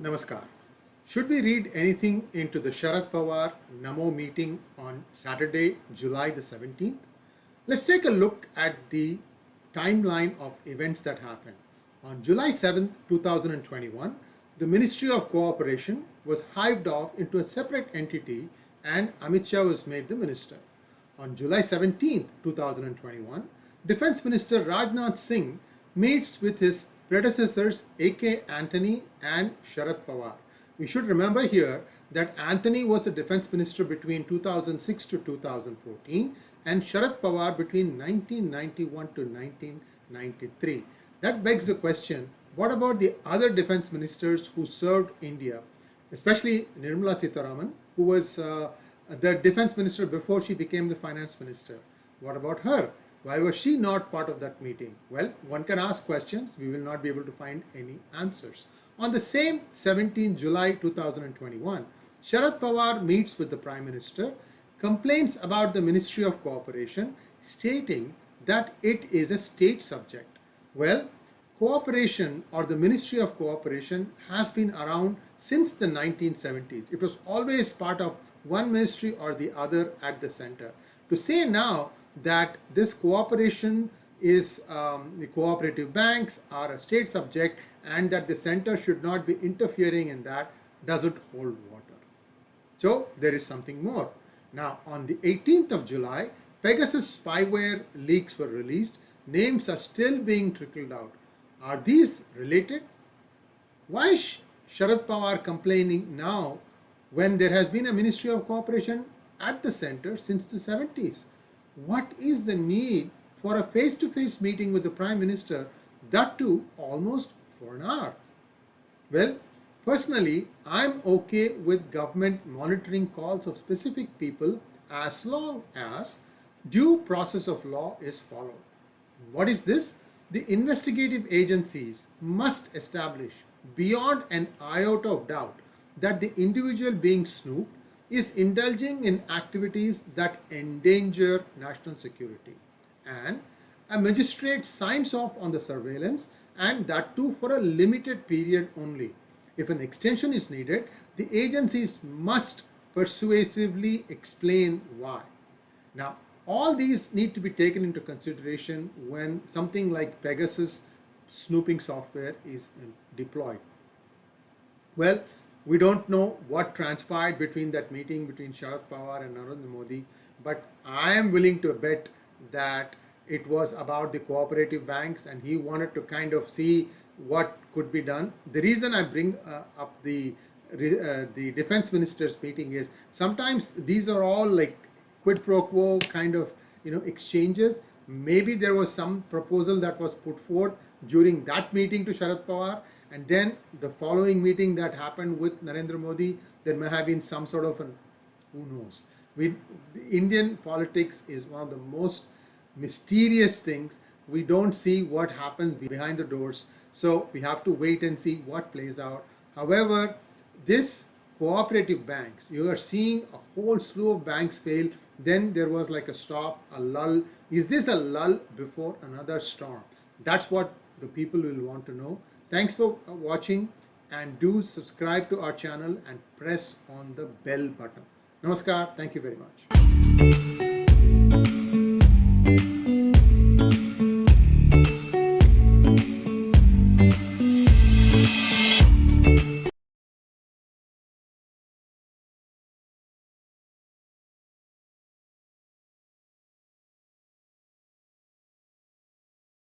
Namaskar. Should we read anything into the Sharad Pawar Namo meeting on Saturday, July the 17th? Let's take a look at the timeline of events that happened. On July 7th, 2021, the Ministry of Cooperation was hived off into a separate entity and Amit Shah was made the minister. On July 17th, 2021, Defense Minister Rajnath Singh meets with his predecessors A.K. Antony and Sharad Pawar. We should remember here that Antony was the defense minister between 2006 to 2014 and Sharad Pawar between 1991 to 1993. That begs the question, what about the other defense ministers who served India, especially Nirmala Sitharaman, who was the defense minister before she became the finance minister? What about her? Why was she not part of that meeting? Well, one can ask questions. We will not be able to find any answers. On the same 17 July 2021, Sharad Pawar meets with the Prime Minister, complains about the Ministry of Cooperation, stating that it is a state subject. Well, cooperation or the Ministry of Cooperation has been around since the 1970s. It was always part of one ministry or the other at the center. To say now that this cooperation is the cooperative banks are a state subject and that the center should not be interfering in that doesn't hold water. So there is something more. Now on the 18th of July, Pegasus spyware leaks were released. Names are still being trickled out. Are these related? Why is Sharad Pawar complaining now when there has been a Ministry of Cooperation at the center since the 70s? What is the need for a face-to-face meeting with the Prime Minister, that too almost for an hour? Well, personally, I'm okay with government monitoring calls of specific people as long as due process of law is followed. What is this? The investigative agencies must establish beyond an iota of doubt that the individual being snooped is indulging in activities that endanger national security, and a magistrate signs off on the surveillance, and that too for a limited period only. If an extension is needed, the agencies must persuasively explain why. Now, all these need to be taken into consideration when something like Pegasus snooping software is deployed. Well, we don't know what transpired between that meeting between Sharad Pawar and Narendra Modi, but I am willing to bet that it was about the cooperative banks and he wanted to kind of see what could be done. The reason I bring up the defense ministers meeting is sometimes these are all like quid pro quo kind of exchanges. Maybe there was some proposal that was put forth during that meeting to Sharad Pawar, and then the following meeting that happened with Narendra Modi, there may have been some sort of who knows. The Indian politics is one of the most mysterious things. We don't see what happens behind the doors. So we have to wait and see what plays out. However, this cooperative banks, you are seeing a whole slew of banks fail. Then there was like a stop, a lull. Is this a lull before another storm? That's what the people will want to know. Thanks for watching, and do subscribe to our channel and press on the bell button. Namaskar. Thank you very much.